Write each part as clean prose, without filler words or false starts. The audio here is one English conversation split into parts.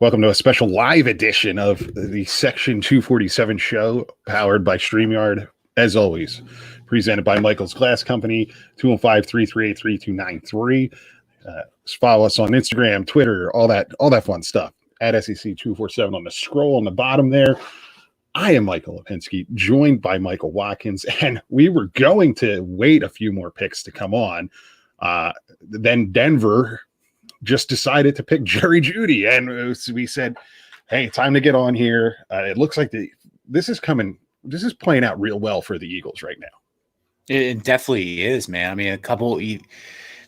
Welcome to a special live edition of the Section 247 show, powered by StreamYard, as always. Presented by Michael's Glass Company, 215-338-3293. Follow us on Instagram, Twitter, all that fun stuff. At SEC247 on the scroll on the bottom there. I am Michael Lipinski, joined by Michael Watkins, and we were going to wait a few more picks to come on. Then Denver just decided to pick Jerry Jeudy, and we said, hey, time to get on here. It looks like this is playing out real well for the Eagles right now. It definitely is, man. I mean,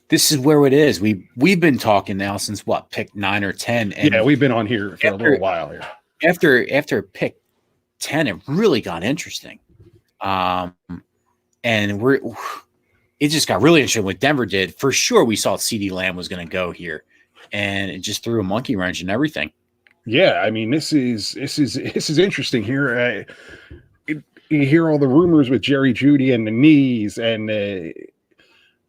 this is where it is. We've been talking now since pick 9 or 10. And yeah, we've been on here for a little while here. After pick 10, it really got interesting. And it just got really interesting what Denver did. For sure, we saw CeeDee Lamb was going to go here, and it just threw a monkey wrench and everything. Yeah, I mean, this is interesting here. You hear all the rumors with Jerry Jeudy and the knees, and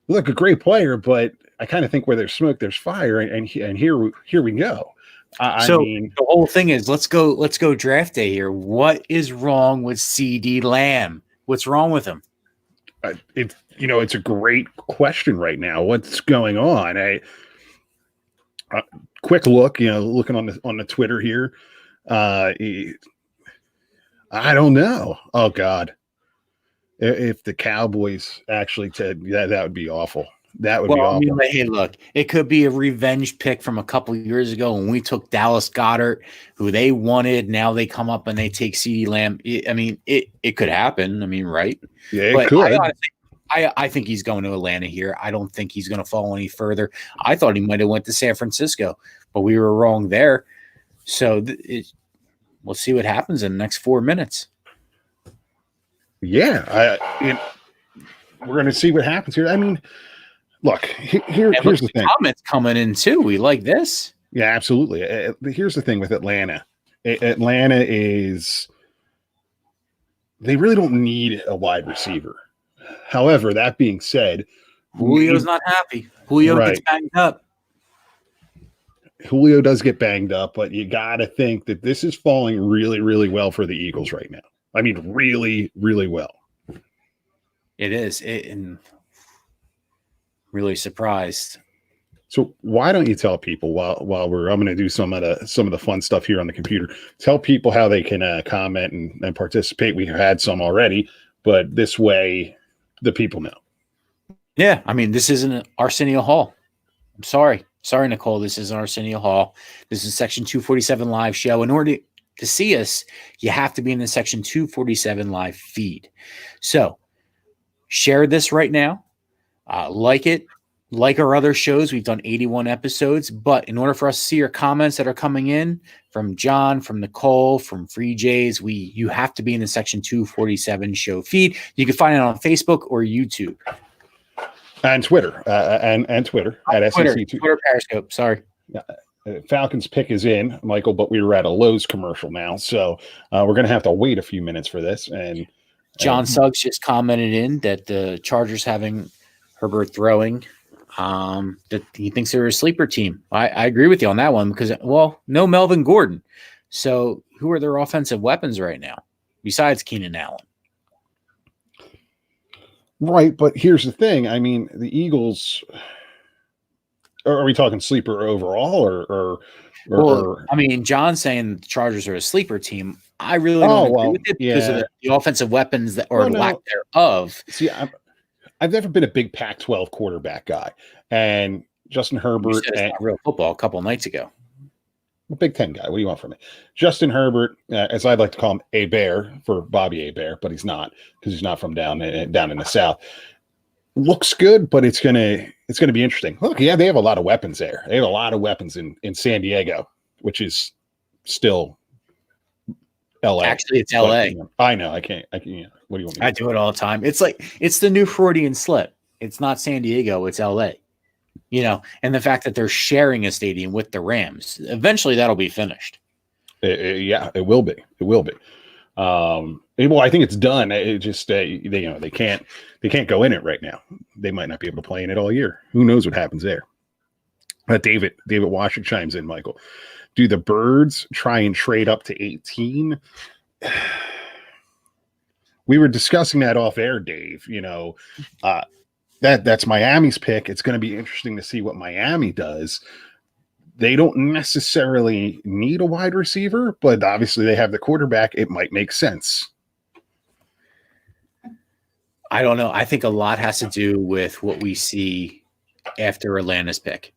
look, a great player, but I kind of think where there's smoke, there's fire, and here we go. The whole thing is let's go draft day here. What is wrong with CeeDee Lamb? What's wrong with him? It's a great question right now. What's going on? A quick look, looking on the Twitter here. I don't know. Oh God, if the Cowboys actually said that would be awful. That would be awful. I mean, hey, look, it could be a revenge pick from a couple of years ago when we took Dallas Goedert, who they wanted. Now they come up and they take CeeDee Lamb. It could happen. I mean, right? Yeah, it could. I think he's going to Atlanta here. I don't think he's going to fall any further. I thought he might have went to San Francisco, but we were wrong there. So we'll see what happens in the next 4 minutes. Yeah, we're going to see what happens here. I mean, look, here's the thing. Comments coming in too. We like this. Yeah, absolutely. Here's the thing with Atlanta. Atlanta is they really don't need a wide receiver. However, that being said, Julio's not happy. Julio gets banged up. Julio does get banged up, but you got to think that this is falling really, really well for the Eagles right now. I mean, really, really well. It is. And really surprised. So why don't you tell people while I'm going to do some of the fun stuff here on the computer, tell people how they can comment and participate. We've had some already, but this way the people know. Yeah. I mean, this isn't Arsenio Hall. I'm sorry, Nicole. This isn't Arsenio Hall. This is Section 247 live show. In order to see us, you have to be in the Section 247 live feed. So share this right now. Like it, like our other shows. We've done 81 episodes, but in order for us to see your comments that are coming in from John, from Nicole, from Free Jays, you have to be in the Section 247 show feed. You can find it on Facebook or YouTube. And Twitter, and Twitter at SEC2. Twitter Periscope, sorry. Falcons pick is in, Michael, but we were at a Lowe's commercial now, so we're going to have to wait a few minutes for this. And John Suggs just commented in that the Chargers having Herbert throwing, that he thinks they're a sleeper team. I agree with you on that one because, no Melvin Gordon. So who are their offensive weapons right now besides Keenan Allen? Right, but here's the thing. I mean, the Eagles, are we talking sleeper overall or I mean, John's saying the Chargers are a sleeper team. I really don't agree with it because of the offensive weapons lack thereof. See, I've never been a big Pac-12 quarterback guy, and Justin Herbert and real football a couple of nights ago. Big Ten guy. What do you want from me? Justin Herbert, as I'd like to call him, a bear for Bobby Bear, but he's not because he's not from down in the South. Looks good, but it's gonna be interesting. Look, yeah, they have a lot of weapons there. They have a lot of weapons in San Diego, which is still LA. Actually, it's LA. I know. I can't. What do you want me to I do it all the time. It's like it's the new Freudian slip. It's not San Diego. It's LA. And the fact that they're sharing a stadium with the Rams, eventually that'll be finished. Yeah, it will be. It will be. I think it's done. It just they can't go in it right now. They might not be able to play in it all year. Who knows what happens there? David Washington chimes in, Michael. Do the Birds try and trade up to 18? We were discussing that off air, Dave. That's Miami's pick. It's going to be interesting to see what Miami does. They don't necessarily need a wide receiver, but obviously they have the quarterback. It might make sense. I don't know. I think a lot has to do with what we see after Atlanta's pick.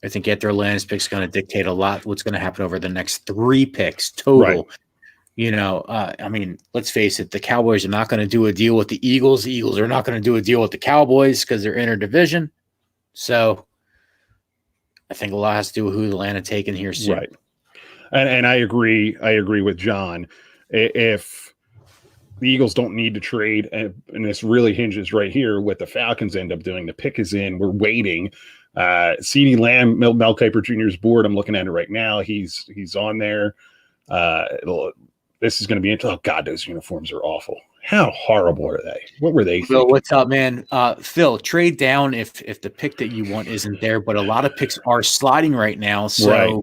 I think after Atlanta's pick is going to dictate a lot what's going to happen over the next 3 picks total. Right. I mean, let's face it, the Cowboys are not going to do a deal with the Eagles. The Eagles are not going to do a deal with the Cowboys because they're interdivision. So I think a lot has to do with who Atlanta taking here soon. Right. And I agree. I agree with John. If the Eagles don't need to trade, and this really hinges right here, what the Falcons end up doing. The pick is in. We're waiting. CeeDee Lamb, Mel Kiper Jr.'s board. I'm looking at it right now. He's on there. This is going to be – oh, God, those uniforms are awful. How horrible are they? What were they Phil, what's up, man? Phil, trade down if the pick that you want isn't there, but a lot of picks are sliding right now. So, right.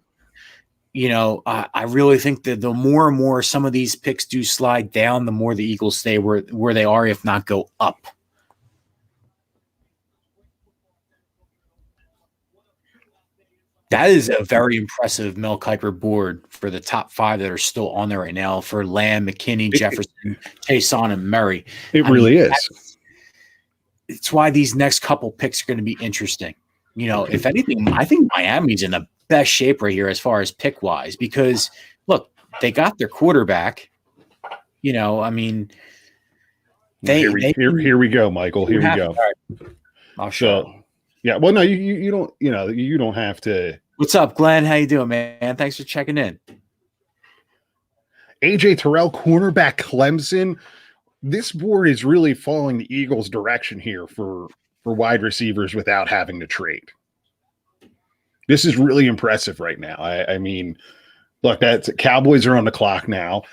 I really think that the more and more some of these picks do slide down, the more the Eagles stay where they are, if not go up. That is a very impressive Mel Kiper board for the top 5 that are still on there right now for Lamb, McKinney, Jefferson, Taysom, and Murray. It really is. It's why these next couple picks are going to be interesting. If anything, I think Miami's in the best shape right here as far as pick-wise because, look, they got their quarterback. I mean, here we go, Michael. Here we go. I'll show. So, yeah, well, no, you don't. You don't have to. What's up, Glenn? How you doing, man? Thanks for checking in. AJ Terrell, cornerback, Clemson. This board is really following the Eagles' direction here for wide receivers without having to trade. This is really impressive right now. I mean, look, Cowboys are on the clock now.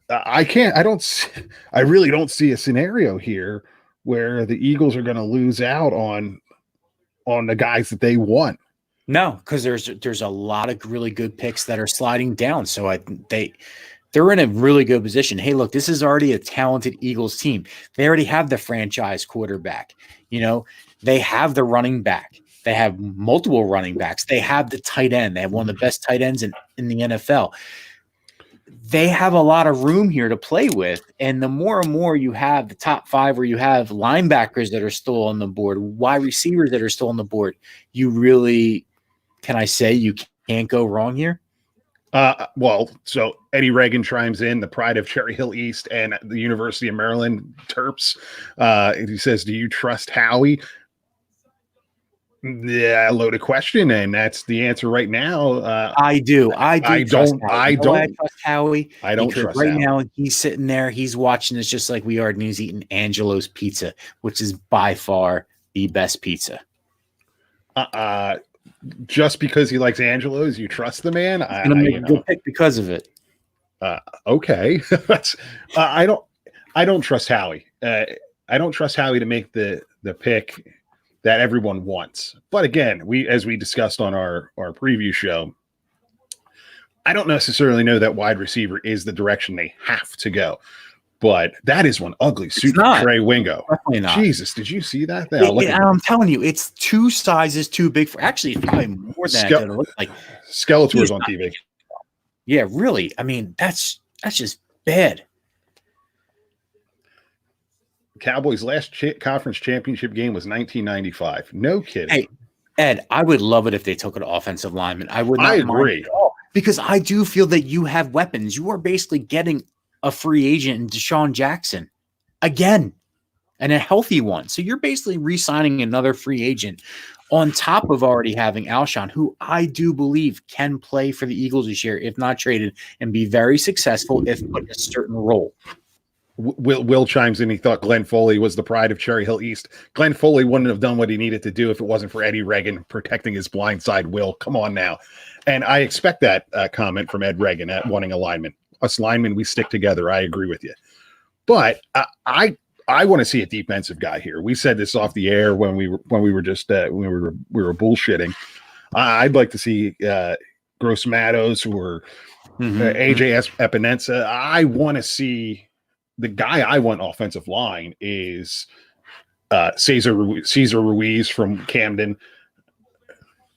I really don't see a scenario here where the Eagles are going to lose out on the guys that they want. No, because there's a lot of really good picks that are sliding down. So they're in a really good position. Hey, look, this is already a talented Eagles team. They already have the franchise quarterback. They have the running back. They have multiple running backs. They have the tight end. They have one of the best tight ends in the NFL. They have a lot of room here to play with. And the more and more you have the top 5 where you have linebackers that are still on the board, wide receivers that are still on the board, you really, can I say you can't go wrong here? So Eddie Reagan chimes in, the pride of Cherry Hill East and the University of Maryland Terps. He says, do you trust Howie? Yeah, loaded question, and that's the answer right now. I do. I don't trust Howie. I don't trust right Howie. Now. He's sitting there. He's watching this just like we are, and he's eating Angelo's pizza, which is by far the best pizza. Just because he likes Angelo's, you trust the man? He's gonna make a good pick because of it. Okay, I don't trust Howie. I don't trust Howie to make the pick that everyone wants. But again, as we discussed on our preview show, I don't necessarily know that wide receiver is the direction they have to go. But that is one ugly suit for Trey Wingo. Definitely not. Jesus, did you see that? I'm telling you, it's 2 sizes too big for. Actually, it's probably more than that. It looks like Skeletor's on TV. Yeah, really. I mean, that's just bad. Cowboys' last conference championship game was 1995. No kidding. Hey, Ed, I would love it if they took an offensive lineman. I would not agree. Mind at all, because I do feel that you have weapons. You are basically getting a free agent in Deshaun Jackson again, and a healthy one. So you're basically re-signing another free agent on top of already having Alshon, who I do believe can play for the Eagles this year, if not traded, and be very successful if put in a certain role. Will chimes in. He thought Glenn Foley was the pride of Cherry Hill East. Glenn Foley wouldn't have done what he needed to do if it wasn't for Eddie Reagan protecting his blind side. Will, come on now. And I expect that comment from Ed Reagan at wanting a lineman. Us linemen, we stick together. I agree with you. But I want to see a defensive guy here. We said this off the air when we were bullshitting. I'd like to see Gross Matos or AJ Epinesa. I want to see the guy I want offensive line is Cesar Ruiz from Camden.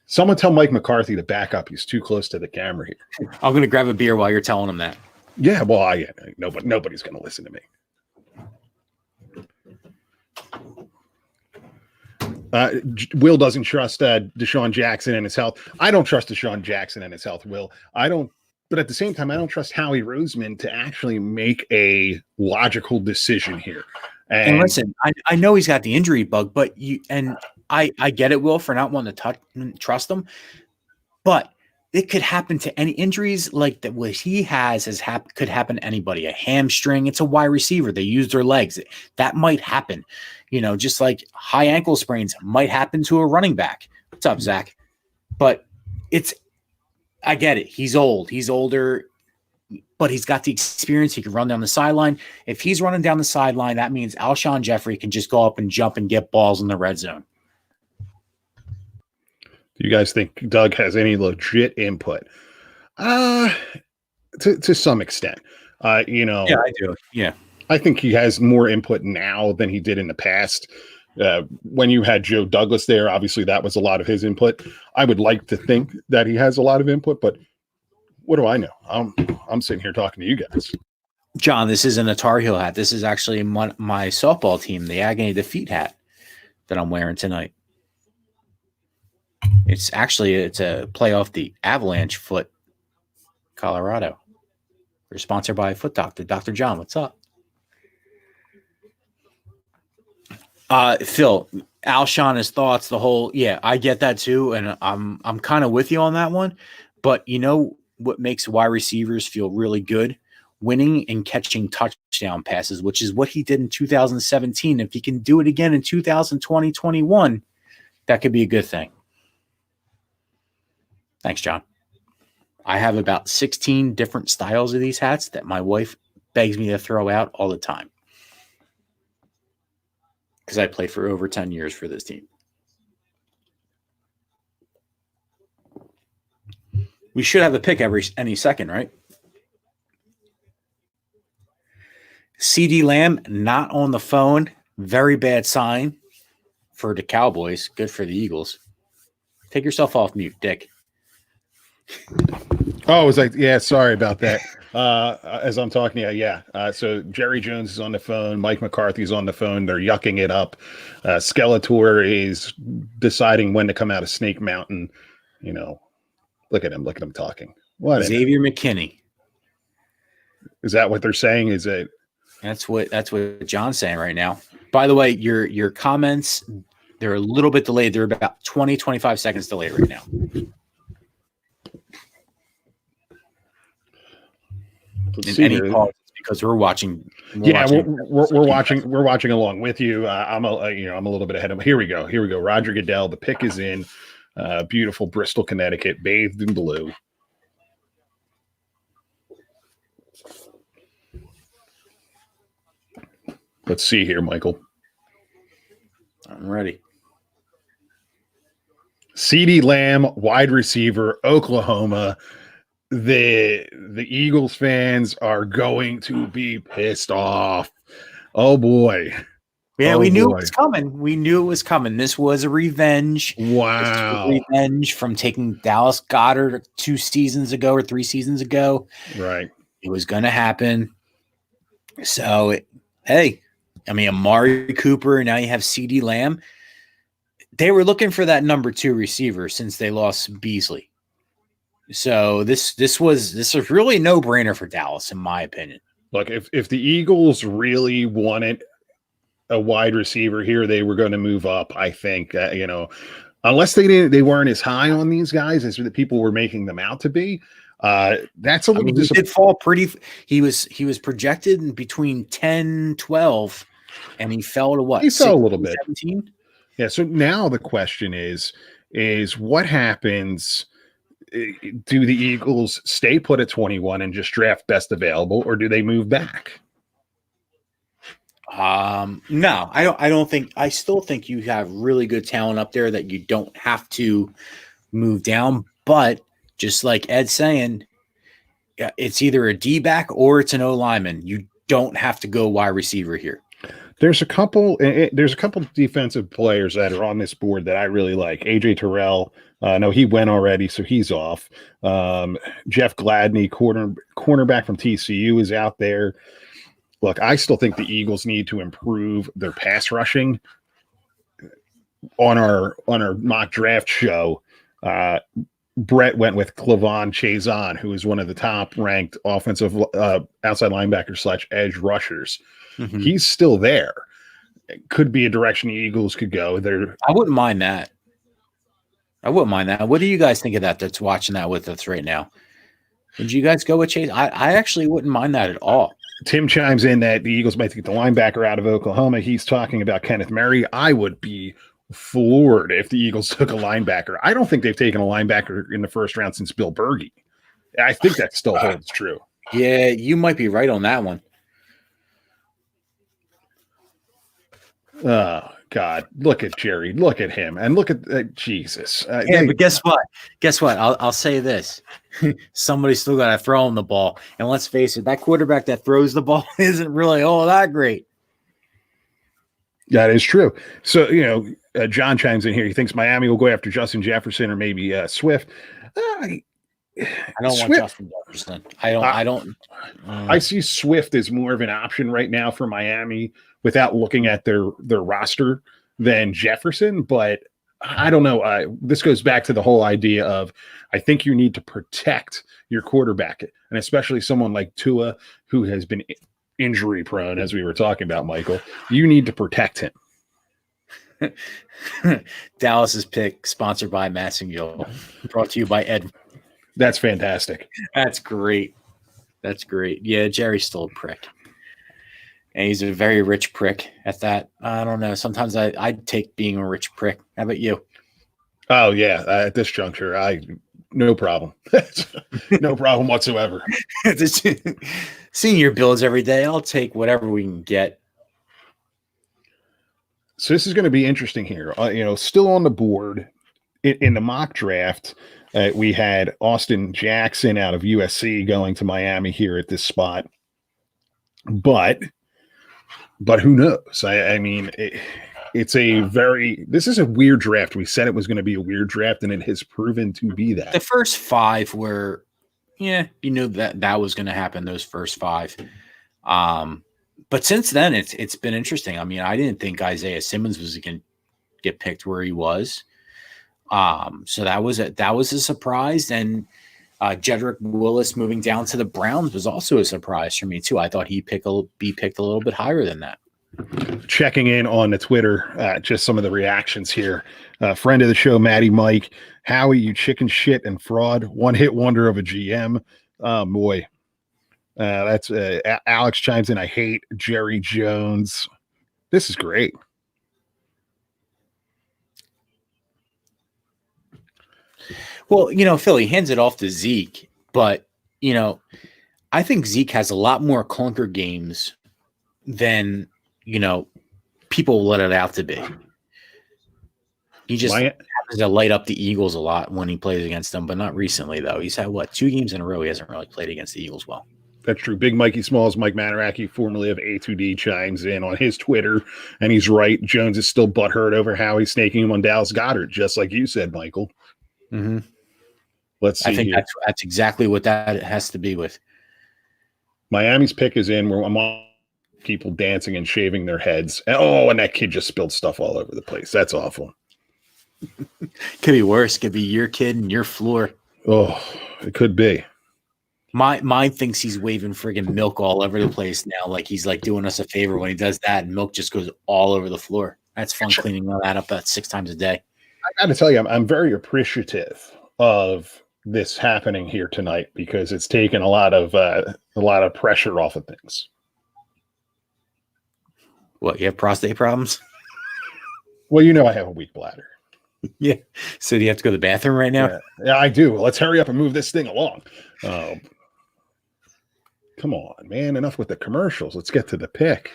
Someone tell Mike McCarthy to back up. He's too close to the camera here. I'm going to grab a beer while you're telling him that. Yeah, well, nobody's going to listen to me. Will doesn't trust Deshaun Jackson and his health. I don't trust Deshaun Jackson and his health, Will. I don't, but at the same time, I don't trust Howie Roseman to actually make a logical decision here. And listen, I know he's got the injury bug, but I get it, Will, for not wanting to trust him, but it could happen to any injuries like that. What he has could happen to anybody. A hamstring, it's a wide receiver. They use their legs. That might happen. Just like high ankle sprains might happen to a running back. What's up, Zach? But I get it. He's old. He's older, but he's got the experience. He can run down the sideline. If he's running down the sideline, that means Alshon Jeffrey can just go up and jump and get balls in the red zone. Do you guys think Doug has any legit input? To some extent. Yeah, I do. Yeah. I think he has more input now than he did in the past. When you had Joe Douglas there, obviously that was a lot of his input. I would like to think that he has a lot of input, but what do I know? I'm sitting here talking to you guys. John, this isn't a Tar Heel hat. This is actually my softball team, the Agony Defeat hat that I'm wearing tonight. It's a play off the Avalanche foot, Colorado. We're sponsored by Foot Doctor, Dr. John. What's up? Phil, Alshon, his thoughts, I get that too. And I'm kind of with you on that one, but what makes wide receivers feel really good? Winning and catching touchdown passes, which is what he did in 2017. If he can do it again in 2020, 21, that could be a good thing. Thanks, John. I have about 16 different styles of these hats that my wife begs me to throw out all the time. Because I played for over 10 years for this team. We should have a pick any second, right? CD Lamb not on the phone. Very bad sign for the Cowboys. Good for the Eagles. Take yourself off mute, Dick. Oh, I was like, yeah, sorry about that. As I'm talking to you, yeah. So Jerry Jones is on the phone. Mike McCarthy's on the phone. They're yucking it up. Skeletor is deciding when to come out of Snake Mountain. Look at him talking. What? Xavier McKinney. Is that what they're saying? Is it? That's what John's saying right now. By the way, your comments, they're a little bit delayed. They're about 20, 25 seconds delayed right now. Let's in any call because we're watching. We're watching along with you. I'm a little bit ahead of. Here we go. Roger Goodell. The pick is in. Beautiful Bristol, Connecticut, bathed in blue. Let's see here, Michael. I'm ready. CeeDee Lamb, wide receiver, Oklahoma. The Eagles fans are going to be pissed off. Oh boy. Yeah, we knew it was coming. This was a revenge. Wow. Revenge from taking Dallas Goedert 2 seasons ago or 3 seasons ago. Right. It was going to happen. So, Amari Cooper, and now you have CeeDee Lamb. They were looking for that number 2 receiver since they lost Beasley. So this was really a no-brainer for Dallas, in my opinion. Look, if the Eagles really wanted a wide receiver here, they were going to move up. I think unless they weren't as high on these guys as the people were making them out to be. That's a little. He did fall pretty. He was projected in between 10, 12, and he fell to what? He fell a little bit. 17. Yeah. So now the question is what happens? Do the Eagles stay put at 21 and just draft best available, or do they move back? No, I don't think. I still think you have really good talent up there that you don't have to move down. But just like Ed's saying, it's either a D-back or it's an O-lineman. You don't have to go wide receiver here. There's a couple defensive players that are on this board that I really like. AJ Terrell, no, he went already, so he's off. Jeff Gladney, cornerback from TCU, is out there. Look, I still think the Eagles need to improve their pass rushing. On our mock draft show, Brett went with Clavon Chazon, who is one of the top ranked offensive outside linebacker / edge rushers. Mm-hmm. He's still there. It could be a direction the Eagles could go. I wouldn't mind that. What do you guys think of that? That's watching that with us right now. Would you guys go with Chase? I actually wouldn't mind that at all. Tim chimes in that the Eagles might take the linebacker out of Oklahoma. He's talking about Kenneth Murray. I would be floored if the Eagles took a linebacker. I don't think they've taken a linebacker in the first round since Bill Berge. I think that still holds true. Yeah, you might be right on that one. Oh, God. Look at Jerry. Look at him. And look at Jesus. But guess what? I'll say this. Somebody's still got to throw him the ball. And let's face it, that quarterback that throws the ball isn't really all that great. That is true. So, John chimes in here. He thinks Miami will go after Justin Jefferson or maybe Swift. I don't want Justin Jefferson. I see Swift as more of an option right now for Miami without looking at their roster than Jefferson. But I don't know. This goes back to the whole idea of I think you need to protect your quarterback, and especially someone like Tua, who has been injury prone, as we were talking about, Michael. You need to protect him. Dallas's pick, sponsored by Massengill, brought to you by Ed. That's fantastic. That's great. Yeah, Jerry's still a prick. And he's a very rich prick at that. I don't know. Sometimes I'd take being a rich prick. How about you? Oh, yeah. At this juncture, no problem. No problem whatsoever. Seeing your builds every day, I'll take whatever we can get. So this is going to be interesting here. Still on the board in the mock draft, we had Austin Jackson out of USC going to Miami here at this spot. But who knows? I mean, this is a weird draft. We said it was going to be a weird draft, and it has proven to be that. The first five were, that was going to happen, those first five. But since then, it's been interesting. I mean, I didn't think Isaiah Simmons was going to get picked where he was. So that was a surprise. And Jedrick Willis moving down to the Browns was also a surprise for me too. I thought he'd be picked a little bit higher than that. Checking in on the Twitter, just some of the reactions here. Friend of the show, Matty Mike. Howie, you chicken shit and fraud. One hit wonder of a GM. Oh, boy. That's Alex chimes in. I hate Jerry Jones. This is great. Well, Philly hands it off to Zeke, but, I think Zeke has a lot more clunker games than, people let it out to be. He just happens to light up the Eagles a lot when he plays against them, but not recently, though. He's had, 2 games in a row he hasn't really played against the Eagles well. That's true. Big Mikey Smalls, Mike Manaraki, formerly of A2D, chimes in on his Twitter, and he's right. Jones is still butthurt over how he's snaking him on Dallas Goedert, just like you said, Michael. Mm-hmm. Let's see. I think that's exactly what that has to be with. Miami's pick is in where I'm on people dancing and shaving their heads. And that kid just spilled stuff all over the place. That's awful. Could be worse. Could be your kid and your floor. Oh, it could be. Mine thinks he's waving friggin' milk all over the place now, like he's doing us a favor when he does that, and milk just goes all over the floor. That's fun cleaning that up about 6 times a day. I got to tell you, I'm very appreciative of this happening here tonight because it's taken a lot of pressure off of things. What, you have prostate problems? Well, I have a weak bladder. Yeah. So do you have to go to the bathroom right now? Yeah, I do. Let's hurry up and move this thing along. Come on, man. Enough with the commercials. Let's get to the pick.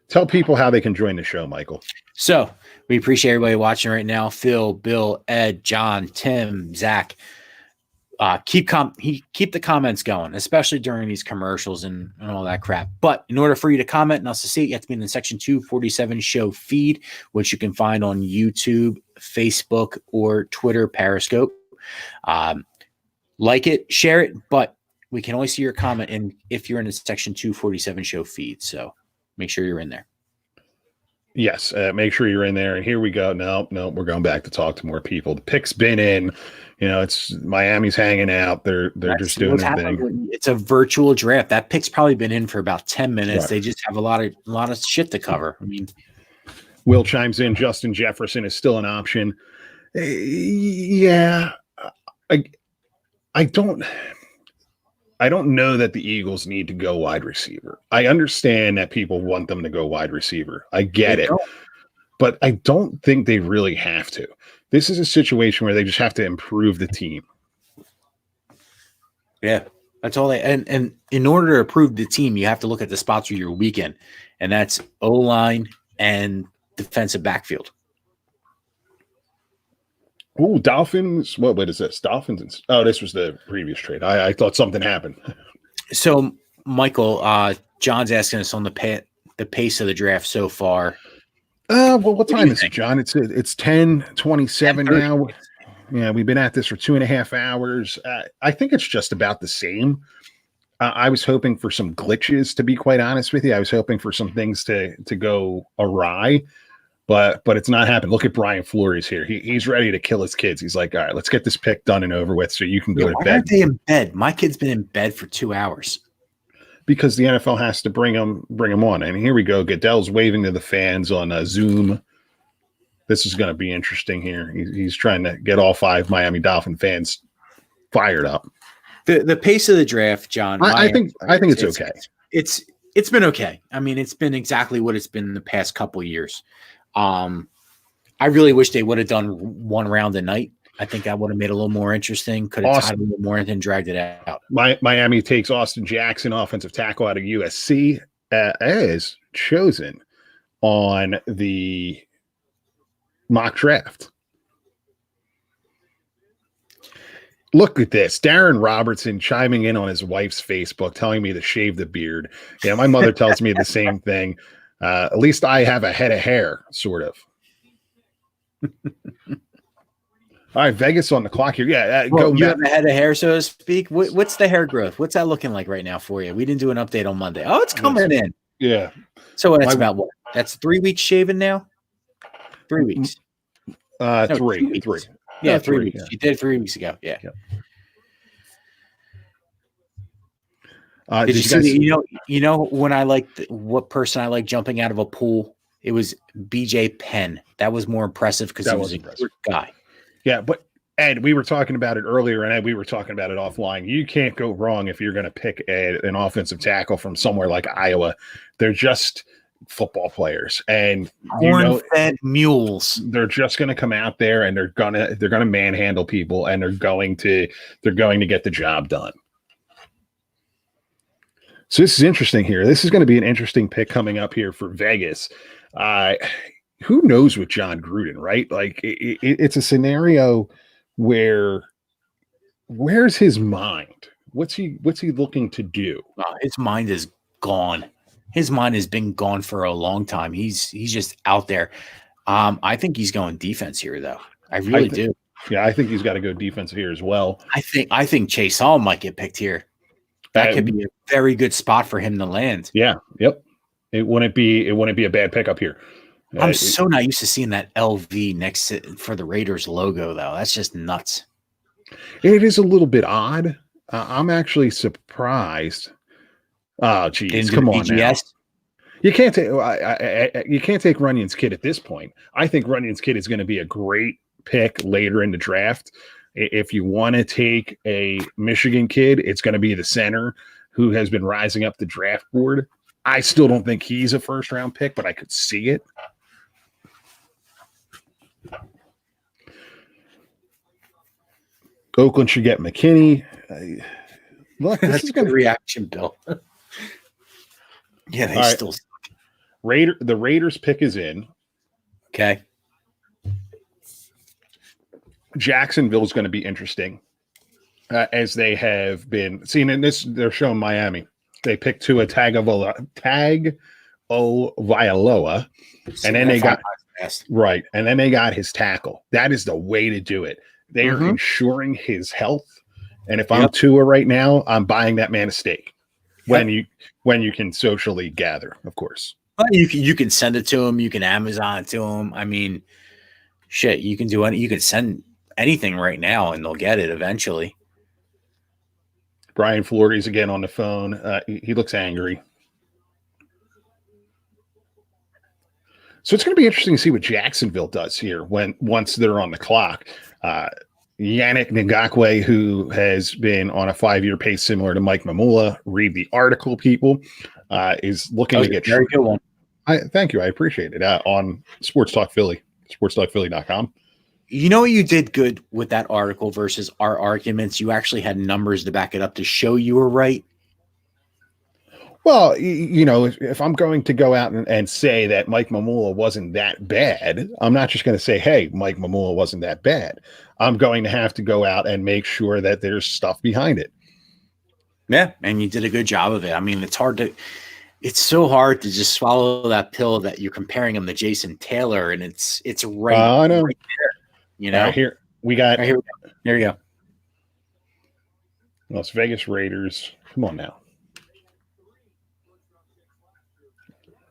Tell people how they can join the show, Michael. So We appreciate everybody watching right now. Phil, Bill, Ed, John, Tim, Zach. Keep the comments going, especially during these commercials and all that crap. But in order for you to comment and us to see it, you have to be in the Section 247 show feed, which you can find on YouTube, Facebook, or Twitter, Periscope. Like it, share it, but we can only see your comment if you're in the Section 247 show feed. So make sure you're in there. Yes, make sure you're in there. And here we go. No, we're going back to talk to more people. The pick's been in. It's Miami's hanging out. They're just doing their thing. It's a virtual draft. That pick's probably been in for about 10 minutes. Right. They just have a lot of shit to cover. I mean, Will chimes in. Justin Jefferson is still an option. Yeah, I don't know that the Eagles need to go wide receiver. I understand that people want them to go wide receiver. I get it. But I don't think they really have to. This is a situation where they just have to improve the team. Yeah, that's all and in order to improve the team, you have to look at the spots where you're weak in, and that's O-line and defensive backfield. Oh, Dolphins. What is this? Dolphins. Oh, this was the previous trade. I thought something happened. So, Michael, John's asking us on the pace of the draft so far. Well, what time is it, John? It's 10:27 now. Yeah, we've been at this for 2.5 hours. I think it's just about the same. I was hoping for some glitches, to be quite honest with you. I was hoping for some things to go awry, but it's not happening. Look at Brian Flores here. He's ready to kill his kids. He's like, all right, let's get this pick done and over with so you can go to bed. Why aren't they in bed? My kid's been in bed for 2 hours. Because the NFL has to bring them on. And here we go. Goodell's waving to the fans on Zoom. This is going to be interesting here. He's trying to get all 5 Miami Dolphin fans fired up. The pace of the draft, John. I think it's okay. It's been okay. I mean, it's been exactly what it's been in the past couple of years. I really wish they would have done one round a night. I think that would have made it a little more interesting. Could have tied a little more and then dragged it out. Miami takes Austin Jackson, offensive tackle out of USC, as chosen on the mock draft. Look at this. Darren Robertson chiming in on his wife's Facebook, telling me to shave the beard. Yeah, my mother tells me the same thing. At least I have a head of hair, sort of. All right, Vegas on the clock here. Yeah, you have a head of hair, so to speak. What's the hair growth? What's that looking like right now for you? We didn't do an update on Monday. Oh, it's coming in. Yeah. So that's about what? That's 3 weeks shaving now? 3 weeks. 3. 3. Yeah, 3 weeks. Yeah. You did 3 weeks ago. Yeah. Did you see? When I what person I like jumping out of a pool? It was BJ Penn. That was more impressive because he was a good guy. Yeah, but Ed, we were talking about it earlier, and Ed, we were talking about it offline. You can't go wrong if you're going to pick an offensive tackle from somewhere like Iowa. They're just football players, and corn-fed mules. They're just going to come out there and they're gonna manhandle people, and they're going to get the job done. So this is interesting here. This is going to be an interesting pick coming up here for Vegas. Who knows with John Gruden, right? Like it's a scenario where's his mind? What's he looking to do? His mind is gone. His mind has been gone for a long time. He's just out there. I think he's going defense here, though. I really do. Yeah, I think he's got to go defense here as well. I think Chase Hall might get picked here. That could be a very good spot for him to land. Yeah. Yep. It wouldn't be a bad pickup here. I'm so not used to seeing that LV next for the Raiders logo, though. That's just nuts. It is a little bit odd. I'm actually surprised. Oh, geez, come on now. You can't take Runyon's kid at this point. I think Runyon's kid is going to be a great pick later in the draft. If you want to take a Michigan kid, it's going to be the center who has been rising up the draft board. I still don't think he's a first-round pick, but I could see it. Oakland should get McKinney. Look, that's a good reaction, Bill. Yeah, they still suck. The Raiders pick is in. Okay. Jacksonville's going to be interesting as they have been seen in this. They're showing Miami. They picked Tua Tagovailoa, and then they got right, and then they got his tackle. That is the way to do it. They are ensuring his health. And if I'm Tua right now, I'm buying that man a steak. When you can socially gather, of course. Well, you can send it to him. You can Amazon it to him. I mean, shit, you can do any. You can send anything right now, and they'll get it eventually. Brian Flores again on the phone. He looks angry. So it's going to be interesting to see what Jacksonville does here once they're on the clock. Yannick Ngakoue, who has been on a 5-year pace similar to Mike Mamula, read the article, people, is looking to get very good one. Thank you. I appreciate it. On Sports Talk Philly, sportstalkphilly.com. You know what you did good with that article versus our arguments? You actually had numbers to back it up to show you were right. Well, if I'm going to go out and say that Mike Mamula wasn't that bad, I'm not just going to say, hey, Mike Mamula wasn't that bad. I'm going to have to go out and make sure that there's stuff behind it. Yeah, and you did a good job of it. I mean, it's so hard to just swallow that pill that you're comparing him to Jason Taylor, and it's right, I know. Right there. Here we got. Right, here we go. There you go. Las Vegas Raiders. Come on now.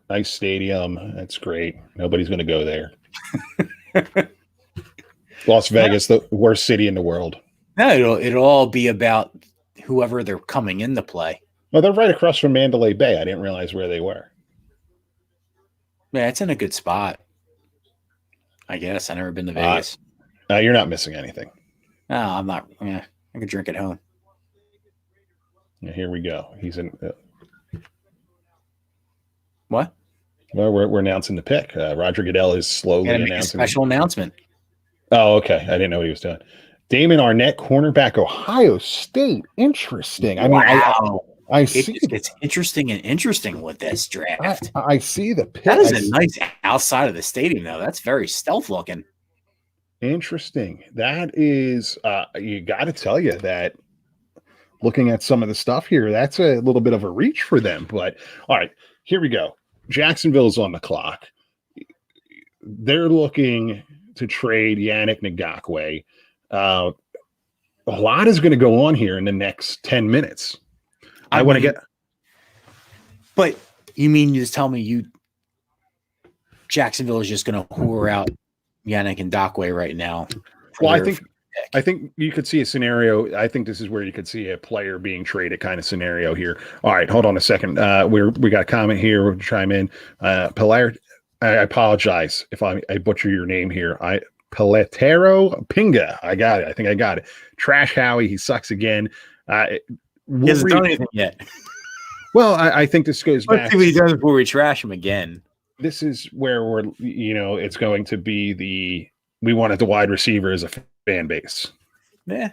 Nice stadium. That's great. Nobody's going to go there. Las Vegas, the worst city in the world. No, it'll all be about whoever they're coming into play. Well, they're right across from Mandalay Bay. I didn't realize where they were. Yeah, it's in a good spot. I guess I've never been to Vegas. You're not missing anything. No, I'm not. Yeah, I can drink at home. Yeah, here we go. He's in. What? Well, we're announcing the pick. Roger Goodell is slowly announcing a special announcement. Oh, okay. I didn't know what he was doing. Damon Arnett, cornerback, Ohio State. Interesting. I mean, I see. It's interesting with this draft. I see the pick. That is a nice outside of the stadium, though. That's very stealth looking. Interesting. That is, you got to tell you that looking at some of the stuff here, that's a little bit of a reach for them. But all right, here we go. Jacksonville's on the clock. They're looking to trade Yannick Ngakoue. A lot is going to go on here in the next 10 minutes. I want to get. But you mean you just tell me Jacksonville is just going to whore out Yannick Ngakoue right now? Well, I think you could see a scenario. I think this is where you could see a player being traded kind of scenario here. All right, hold on a second. We got a comment here. We'll chime in. Pilar, I apologize if I butcher your name here. Peletero Pinga. I got it. I think I got it. Trash Howie. He sucks again. He hasn't done anything yet. Well, I think this goes back. Let's see what he does before we trash him again. This is where we're, it's going to be we wanted the wide receiver as a fan base. Yeah.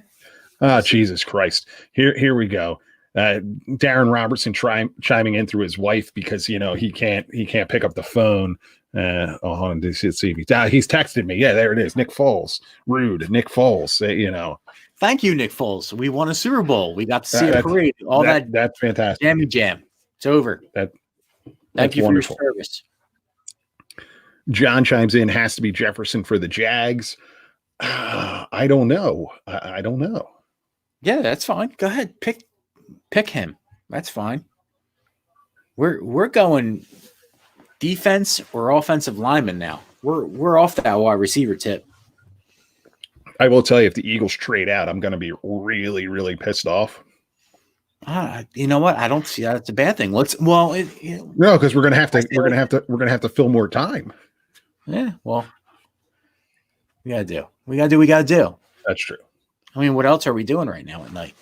Oh, Jesus Christ. Here we go. Darren Robertson chiming in through his wife because, he can't pick up the phone. Hold on. Let's see if he's texted me. Yeah, there it is. Nick Foles. Rude. Nick Foles, Thank you, Nick Foles. We won a Super Bowl. We got to see a parade. That's fantastic. Jammy jam. It's over. Thank you wonderful. For your service. John chimes in, has to be Jefferson for the Jags. I don't know. I don't know. Yeah, that's fine. Go ahead. Pick him. That's fine. We're going defense or offensive lineman now. We're off that wide receiver tip. I will tell you, if the Eagles trade out, I'm going to be really, really pissed off. You know what? I don't see that it's a bad thing. No, because we're going to have to fill more time. Yeah, well, we got to do. That's true. I mean, what else are we doing right now at night?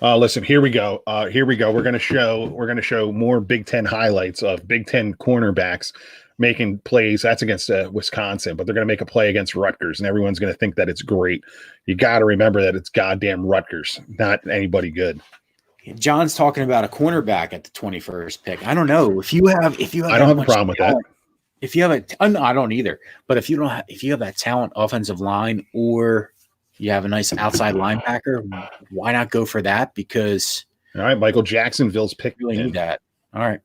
Listen, here we go. We're going to show more Big Ten highlights of Big Ten cornerbacks making plays. That's against Wisconsin, but they're going to make a play against Rutgers, and everyone's going to think that it's great. You got to remember that it's goddamn Rutgers, not anybody good. John's talking about a cornerback at the 21st pick. I don't know if you have. I don't have a problem with that. If you have no, I don't either. But if you have that talent, offensive line or You have a nice outside linebacker. Why not go for that? Because all right, Michael, Jacksonville's pick. you really need that. All right.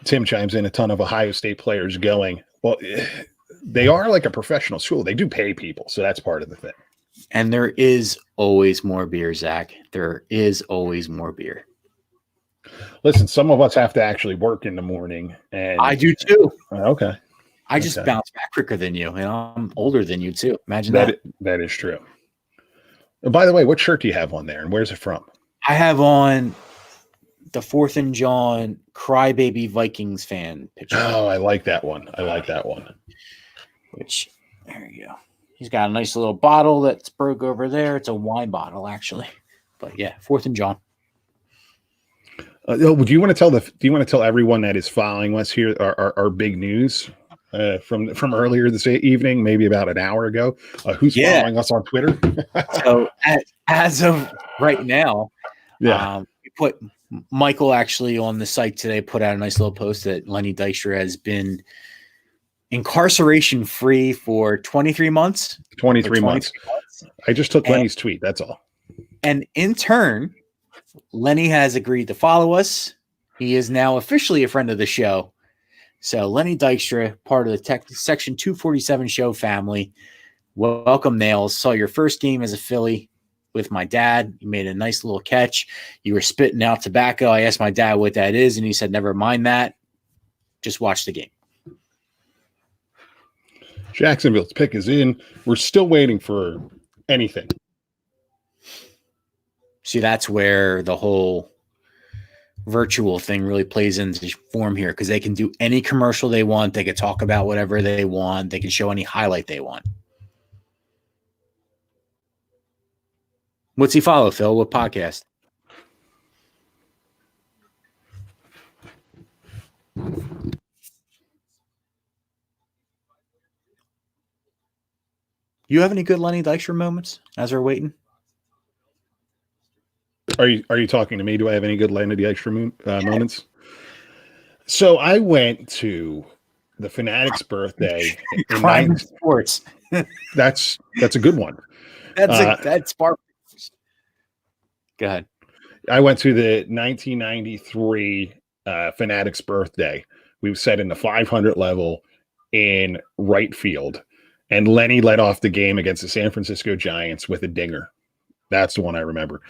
Tim chimes in, a ton of Ohio State players going. Well, they are like a professional school. They do pay people, so that's part of the thing. And there is always more beer, Zach. There is always more beer. Listen, some of us have to actually work in the morning, and I do too. Okay. I just bounce back quicker than you. I'm older than you too. Imagine that. That is true. And by the way, what shirt do you have on there, and where's it from? I have on the 4th and John Crybaby Vikings fan picture. Oh, I like that one. Which, there you go. He's got a nice little bottle that's broke over there. It's a wine bottle, actually. But yeah, 4th and John. Do you want to tell everyone that is following us here our big news from earlier this evening, maybe about an hour ago? Who's following us on Twitter? So as of right now, we put Michael actually on the site today, put out a nice little post that Lenny Dykstra has been incarceration free for 23 months. 23 months. I just took Lenny's tweet. That's all. And in turn, Lenny has agreed to follow us. He is now officially a friend of the show. So Lenny Dykstra, part of the Section 247 show family. Welcome, Nails. Saw your first game as a Philly with my dad. You made a nice little catch. You were spitting out tobacco. I asked my dad what that is, and he said, never mind that. Just watch the game. Jacksonville's pick is in. We're still waiting for anything. See, that's where the whole virtual thing really plays into form here, because they can do any commercial they want. They can talk about whatever they want. They can show any highlight they want. What's he follow, Phil? What podcast? You have any good Lenny Dykstra moments as we're waiting? Are you talking to me? Do I have any good Lenny Dykstra moments? So I went to the Fanatics' birthday. Crime sports. That's a good one. That's spark. Go ahead. I went to the 1993 Fanatics' birthday. We sat in the 500 level in right field, and Lenny led off the game against the San Francisco Giants with a dinger. That's the one I remember.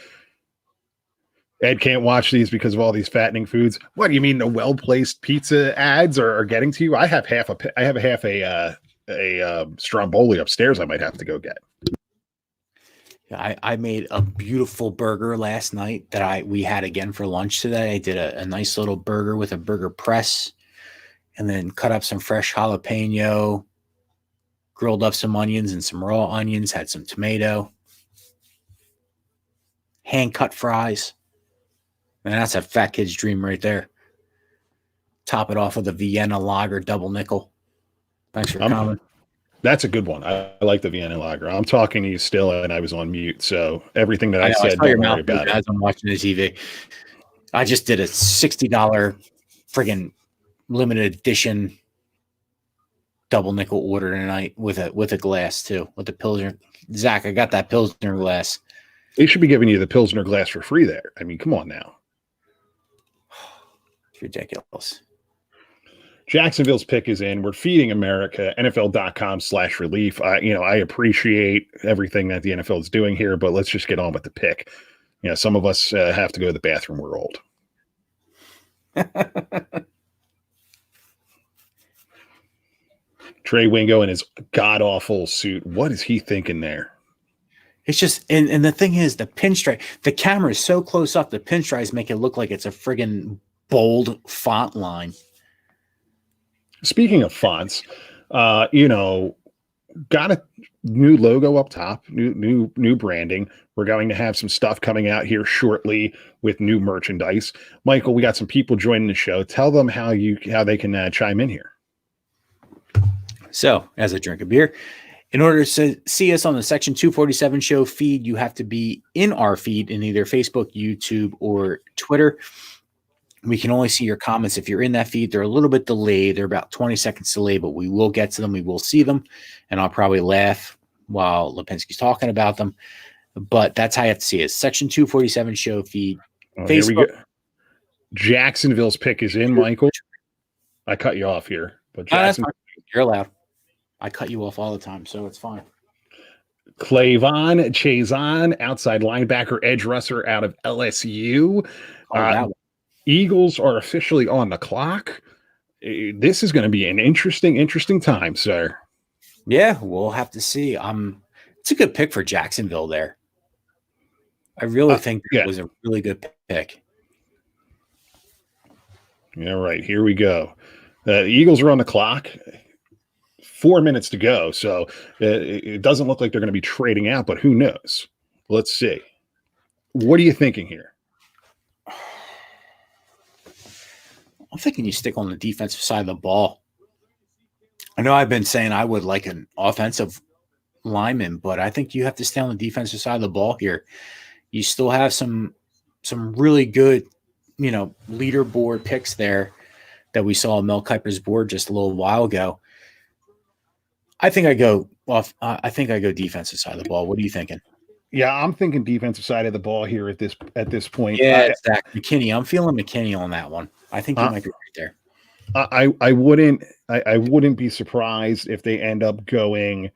Ed can't watch these because of all these fattening foods. What do you mean the well-placed pizza ads are getting to you? I have a Stromboli upstairs I might have to go get. I made a beautiful burger last night that we had again for lunch today. I did a nice little burger with a burger press, and then cut up some fresh jalapeno, grilled up some onions and some raw onions, had some tomato, hand-cut fries. And that's a fat kid's dream right there. Top it off with a Vienna Lager double nickel. Thanks for coming. That's a good one. I like the Vienna Lager. I'm talking to you still, and I was on mute, so everything that I said, don't worry about it. As I'm watching the TV, I just did a $60 friggin' limited edition double nickel order tonight with a glass too, with the Pilsner. Zach, I got that Pilsner glass. They should be giving you the Pilsner glass for free there. I mean, come on now. It's ridiculous. Jacksonville's pick is in. We're feeding America. NFL.com/relief. I appreciate everything that the NFL is doing here, but let's just get on with the pick. Some of us have to go to the bathroom. We're old. Trey Wingo in his god-awful suit. What is he thinking there? It's just, and the thing is, the pinstripe, the camera is so close up, the pinstripes make it look like it's a friggin' bold font line. Speaking of fonts, got a new logo up top, new branding. We're going to have some stuff coming out here shortly with new merchandise. Michael, we got some people joining the show. Tell them how they can chime in here. So, as I drink a beer, in order to see us on the Section 247 show feed, you have to be in our feed in either Facebook, YouTube, or Twitter. We can only see your comments if you're in that feed. They're a little bit delayed. They're about 20 seconds delayed, but we will get to them. We will see them, and I'll probably laugh while Lipinski's talking about them. But that's how you have to see it. Section 247 show feed. Here we go. Facebook. Jacksonville's pick is in, Michael. I cut you off here, but That's Jackson. fine. You're allowed. I cut you off all the time, so it's fine. Clavon Chazon, outside linebacker, edge rusher out of LSU. Eagles are officially on the clock. This is going to be an interesting time, sir. Yeah, we'll have to see. It's a good pick for Jacksonville there. I really think it was a really good pick. Yeah, right. Here we go. The Eagles are on the clock. 4 minutes to go, so it doesn't look like they're going to be trading out, but who knows? Let's see. What are you thinking here? I'm thinking you stick on the defensive side of the ball. I know I've been saying I would like an offensive lineman, but I think you have to stay on the defensive side of the ball here. You still have some really good, leaderboard picks there that we saw on Mel Kiper's board just a little while ago. I think I go defensive side of the ball. What are you thinking? Yeah, I'm thinking defensive side of the ball here at this point. Yeah, Zach McKinney. I'm feeling McKinney on that one. I think you might be right there. I wouldn't be surprised if they end up going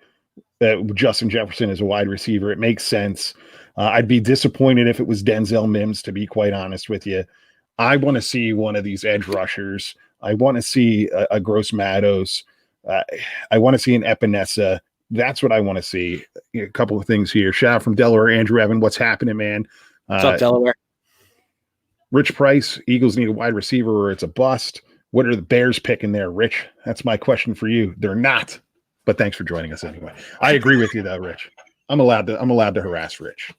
Justin Jefferson as a wide receiver. It makes sense. I'd be disappointed if it was Denzel Mims, to be quite honest with you. I want to see one of these edge rushers. I want to see a Gross Matos. I want to see an Epinesa. That's what I want to see. A couple of things here. Shout out from Delaware, Andrew Evan. What's happening, man? What's up, Delaware? Rich Price, Eagles need a wide receiver or it's a bust. What are the Bears picking there, Rich? That's my question for you. They're not. But thanks for joining us anyway. I agree with you though, Rich. I'm allowed to harass Rich.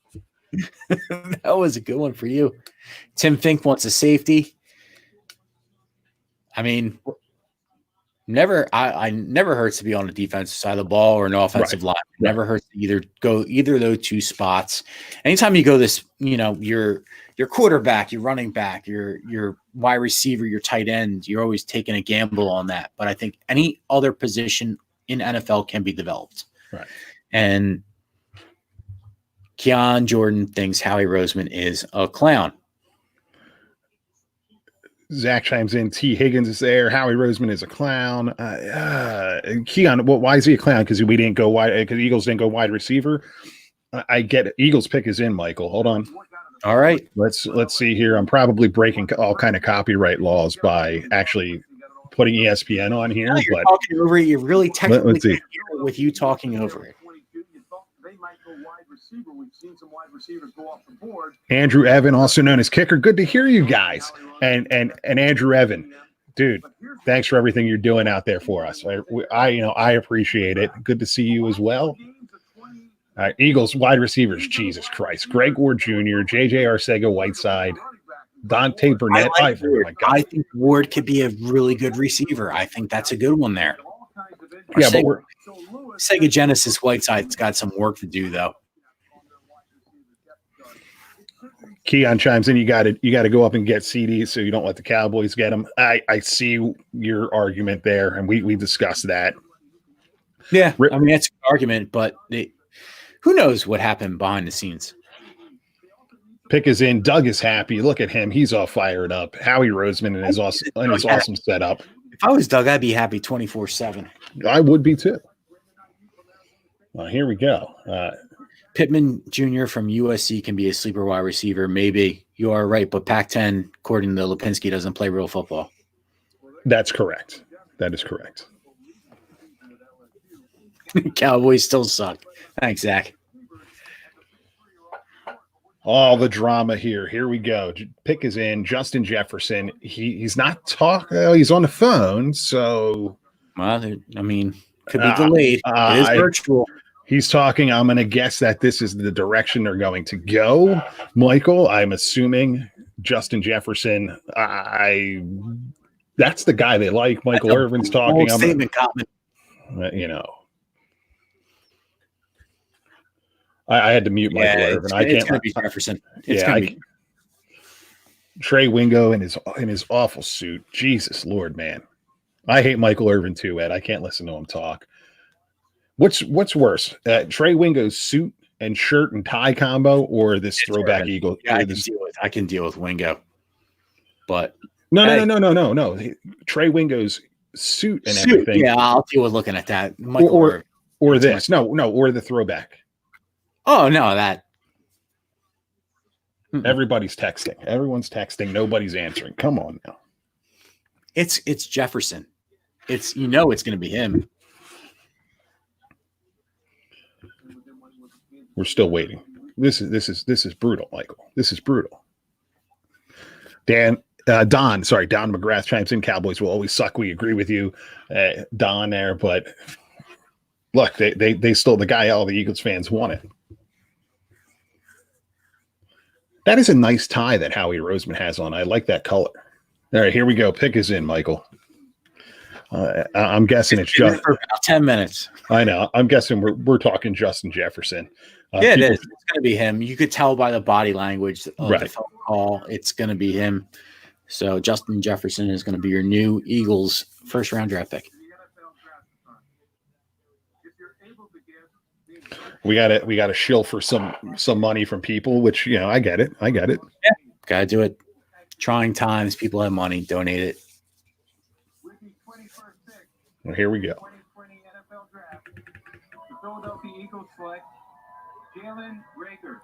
That was a good one for you. Tim Fink wants a safety. I mean, I never hurts to be on the defensive side of the ball or an offensive line. It never hurts to go either of those two spots. Anytime you go this, your quarterback, your running back, your wide receiver, your tight end, you're always taking a gamble on that. But I think any other position in NFL can be developed. Right. And Keon Jordan thinks Howie Roseman is a clown. Zach chimes in. T. Higgins is there. Howie Roseman is a clown. Keon, why is he a clown? Because we didn't go wide. Because the Eagles didn't go wide receiver. I get it. Eagles pick is in. Michael, hold on. All right. Let's see here. I'm probably breaking all kind of copyright laws by actually putting ESPN on here. No, you're talking over it. You're really technically let's see. With you talking over it. Andrew Evan, also known as Kicker. Good to hear you guys. And Andrew Evan, dude, thanks for everything you're doing out there for us. I appreciate it. Good to see you as well. Eagles wide receivers, Jesus Christ. Greg Ward Jr., JJ Arcega-Whiteside, Dante Burnett. I think Ward could be a really good receiver. I think that's a good one there. Yeah, but Sega Genesis Whiteside's got some work to do, though. Keon chimes in. You got to go up and get CDs so you don't let the Cowboys get them. I see your argument there, and we discussed that. Yeah, I mean that's an argument, but who knows what happened behind the scenes? Pick is in. Doug is happy. Look at him; he's all fired up. Howie Roseman and his awesome setup. If I was Doug, I'd be happy 24/7. I would be too. Here we go. Pittman Jr. from USC can be a sleeper wide receiver. Maybe you are right, but Pac-10, according to Lipinski, doesn't play real football. That's correct. That is correct. Cowboys still suck. Thanks, Zach. All the drama here. Here we go. Pick is in. Justin Jefferson. He's not talking. He's on the phone. So, well, I mean, could be delayed. It is virtual. He's talking. I'm going to guess that this is the direction they're going to go. Michael, I'm assuming Justin Jefferson. That's the guy they like. Michael Irvin's talking. Statement, Cotman. I had to mute Michael Irvin. It's going to be Jefferson. Trey Wingo in his awful suit. Jesus Lord, man. I hate Michael Irvin too, Ed. I can't listen to him talk. What's worse, Trey Wingo's suit and shirt and tie combo, or this throwback Eagle? Yeah, This, I can deal with Wingo, but no. Trey Wingo's suit and everything. Yeah, I'll deal with looking at that. Michael, or this. No, or the throwback. Oh no, that. Everybody's texting. Everyone's texting. Nobody's answering. Come on now. It's Jefferson. It's it's going to be him. We're still waiting. This is brutal, Michael. This is brutal. Don McGrath chimes in. Cowboys will always suck. We agree with you, Don there. But look, they stole the guy all the Eagles fans wanted. That is a nice tie that Howie Roseman has on. I like that color. All right, here we go. Pick is in, Michael. I'm guessing it's just for about 10 minutes. I know. I'm guessing we're talking Justin Jefferson. Yeah, it is. It's going to be him. You could tell by the body language of right. the phone call. It's going to be him. So Justin Jefferson is going to be your new Eagles first-round draft pick. We got to shill for some money from people, which I get it. Yeah, gotta do it. Trying times, people have money, donate it. Well, here we go. The Philadelphia Eagles select Jalen Reagor,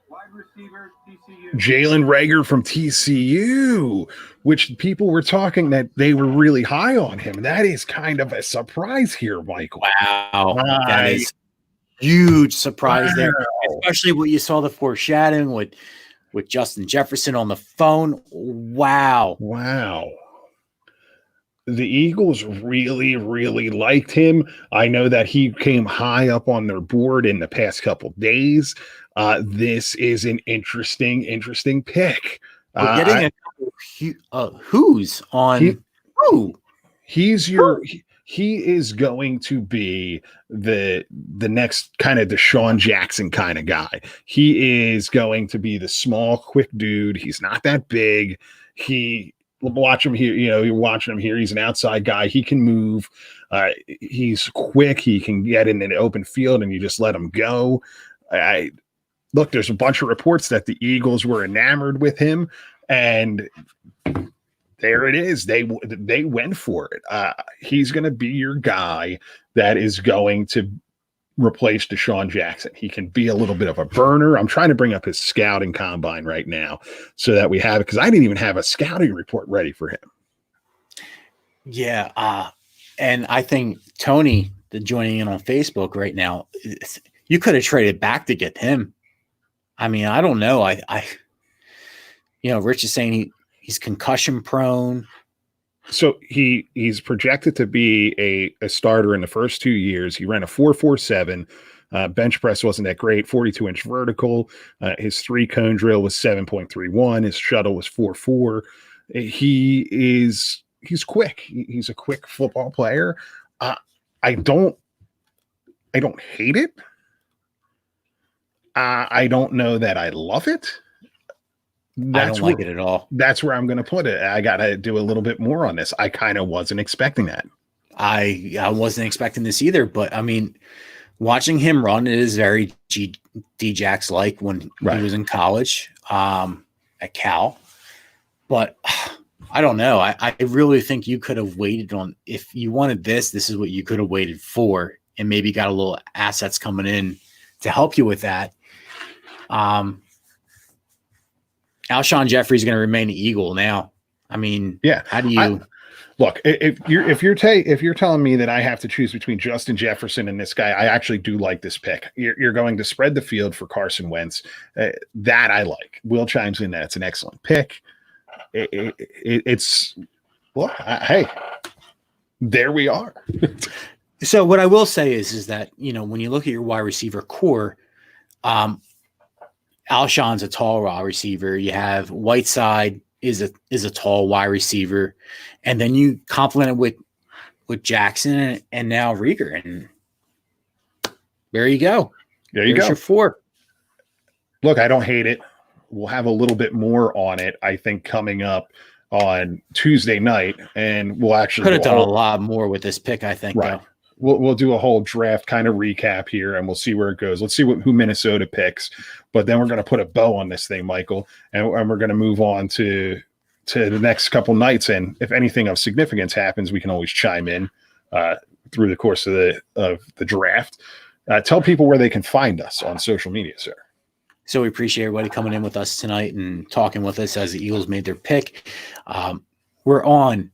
wide receiver, TCU. Jalen Reagor from TCU, which people were talking that they were really high on him. That is kind of a surprise here, Michael. Wow, that is huge surprise there, especially what you saw the foreshadowing with Justin Jefferson on the phone. Wow. The Eagles really, really liked him. I know that he came high up on their board in the past couple days. This is an interesting pick. We're getting a couple who's on who? He is going to be the next kind of Deshaun Jackson kind of guy. He is going to be the small, quick dude. He's not that big. Watch him here. You're watching him here. He's an outside guy. He can move. He's quick. He can get in an open field, and you just let him go. Look, there's a bunch of reports that the Eagles were enamored with him, and there it is. They went for it. He's going to be your guy that is going to replace Deshaun Jackson. He can be a little bit of a burner. I'm trying to bring up his scouting combine right now so that we have it, because I didn't even have a scouting report ready for him. Yeah. And I think Tony, joining in on Facebook right now, you could have traded back to get him. I mean, I don't know. Rich is saying he's concussion prone. So he's projected to be a starter in the first 2 years. He ran a 4.47. Bench press wasn't that great. 42-inch vertical. His 3-cone drill was 7.31. His shuttle was 4.4. He's quick. He's a quick football player. I don't hate it. I don't know that I love it. I don't like it at all. That's where I'm going to put it. I got to do a little bit more on this. I kind of wasn't expecting that. I wasn't expecting this either, but I mean, watching him run, it is very D-Jax like when he was in college at Cal. But I don't know. I really think you could have waited on, if you wanted this is what you could have waited for, and maybe got a little assets coming in to help you with that. Alshon Jeffrey is going to remain an Eagle now. I mean, yeah. How do you look? If you're telling me that I have to choose between Justin Jefferson and this guy, I actually do like this pick. You're going to spread the field for Carson Wentz. That I like. Will chimes in that it's an excellent pick. It's hey, there we are. So what I will say is that when you look at your wide receiver core, Alshon's a tall wide receiver. You have Whiteside is a tall wide receiver, and then you complement it with Jackson and now Reagor, and there you go. There's your 4. Look, I don't hate it. We'll have a little bit more on it, I think, coming up on Tuesday night, and we'll actually could have done a lot more with this pick. I think, right. we'll do a whole draft kind of recap here, and we'll see where it goes. Let's see who Minnesota picks, but then we're going to put a bow on this thing, Michael, and we're going to move on to the next couple nights. And if anything of significance happens, we can always chime in through the course of the draft. Tell people where they can find us on social media, sir. So we appreciate everybody coming in with us tonight and talking with us as the Eagles made their pick. We're on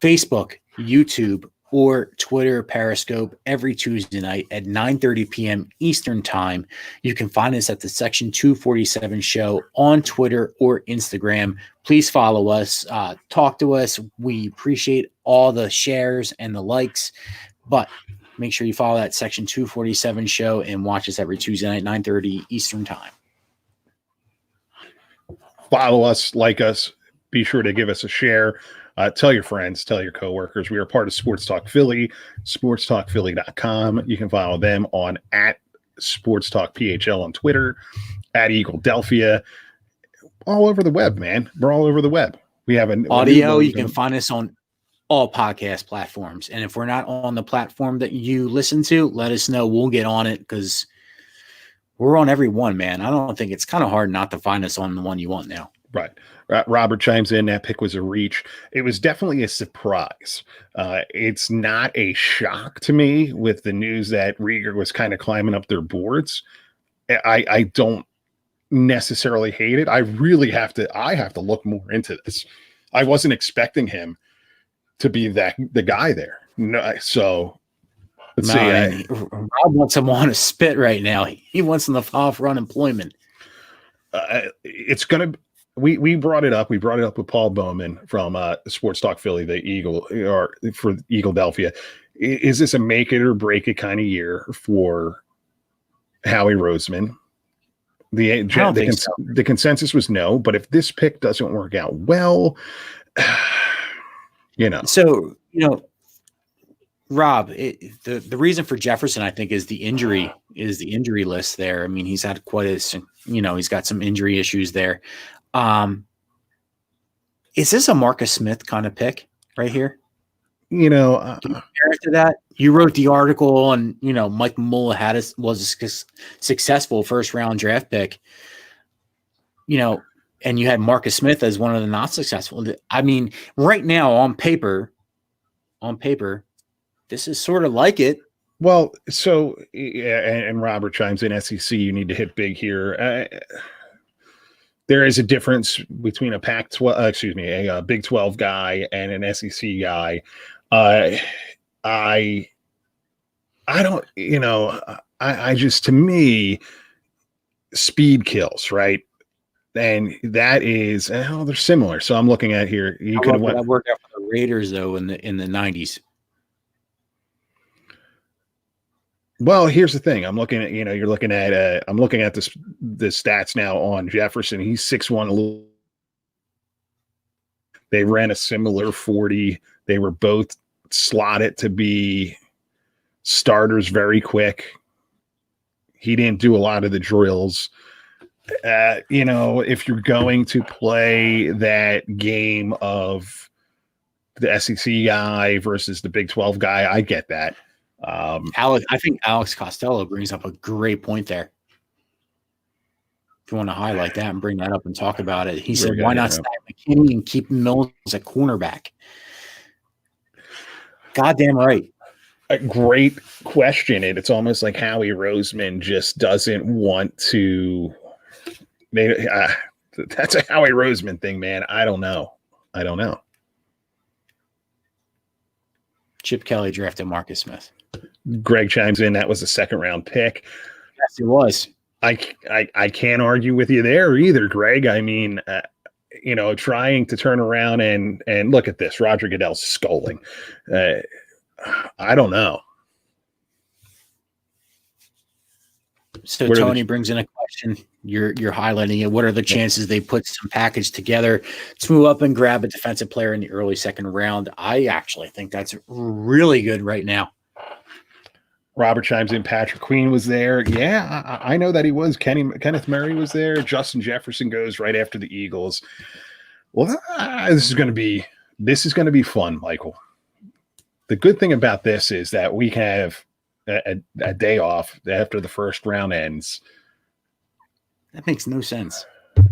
Facebook, YouTube, or Twitter, Periscope every Tuesday night at 9:30 p.m. Eastern Time. You can find us at the Section 247 Show on Twitter or Instagram. Please follow us. Talk to us. We appreciate all the shares and the likes, but make sure you follow that Section 247 Show and watch us every Tuesday night, 9:30 Eastern Time. Follow us, like us. Be sure to give us a share. Tell your friends, tell your coworkers. We are part of Sports Talk Philly, sportstalkphilly.com. You can follow them on at Sports Talk PHL on Twitter, at Eagledelphia, all over the web, man. We're all over the web. We have an audio. You can find us on all podcast platforms. And if we're not on the platform that you listen to, let us know. We'll get on it because we're on every one, man. I don't think it's kind of hard not to find us on the one you want now. Right. Robert chimes in. That pick was a reach. It was definitely a surprise. It's not a shock to me with the news that Rieger was kind of climbing up their boards. I don't necessarily hate it. I have to look more into this. I wasn't expecting him to be the guy there. No, so let's see. Rob wants him on a spit right now. He wants him to file for unemployment. It's going to. We brought it up. We brought it up with Paul Bowman from Sports Talk Philly, the Eagle, or for Eagledelphia. Is this a make it or break it kind of year for Howie Roseman? The consensus was no, but if this pick doesn't work out well, So, Rob, the reason for Jefferson, I think, is the injury list there. I mean, he's had he's got some injury issues there. Is this a Marcus Smith kind of pick right here? Can you compare it to that? You wrote the article, and Mike Mamula was a successful first round draft pick. And you had Marcus Smith as one of the not successful. I mean, right now on paper, this is sort of like it. Well, so and Robert chimes in. SEC, you need to hit big here. There is a difference between a a Big 12 guy and an SEC guy. I don't, I just, to me, speed kills, right? And that is, they're similar. So I'm looking at here. You could have worked out for the Raiders though in the 90s. Well, here's the thing. I'm looking at, I'm looking at the stats now on Jefferson. He's 6'1". They ran a similar 40. They were both slotted to be starters very quick. He didn't do a lot of the drills. If you're going to play that game of the SEC guy versus the Big 12 guy, I get that. I think Alex Costello brings up a great point there. If you want to highlight that and bring that up and talk about it, he said, "Why not stack McKinney and keep Mills at cornerback?" Goddamn right. A great question, and it's almost like Howie Roseman just doesn't want to. That's a Howie Roseman thing, man. I don't know. Chip Kelly drafted Marcus Smith. Greg chimes in. That was a second round pick. Yes, it was. I can't argue with you there either, Greg. I mean, trying to turn around and look at this. Roger Goodell's scolding. I don't know. So Tony brings in a question. You're highlighting it. What are the chances they put some package together to move up and grab a defensive player in the early second round? I actually think that's really good right now. Robert chimes in. Patrick Queen was there. Yeah, I know that he was. Kenneth Murray was there. Justin Jefferson goes right after the Eagles. Well, this is going to be fun, Michael. the good thing about this is that we have a day off after the first round ends. That makes no sense.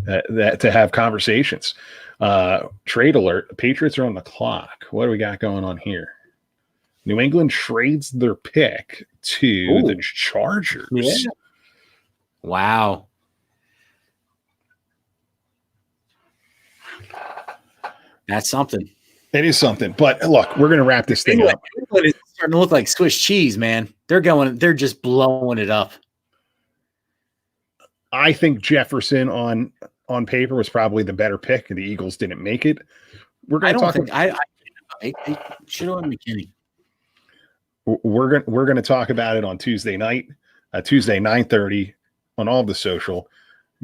That to have conversations. Trade alert. The Patriots are on the clock. What do we got going on here? New England trades their pick to the Chargers. Yeah. Wow. That's something. It is something. But look, we're going to wrap this thing up. It's starting to look like Swiss cheese, man. They're just blowing it up. I think Jefferson on paper was probably the better pick, and the Eagles didn't make it. We're going to talk. I should have McKinney. We're going to talk about it on Tuesday night, Tuesday 9:30 on all of the social.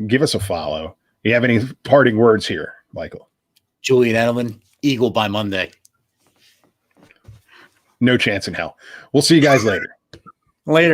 Give us a follow. You have any parting words here, Michael? Julian Edelman, Eagle by Monday. No chance in hell. We'll see you guys later. Later.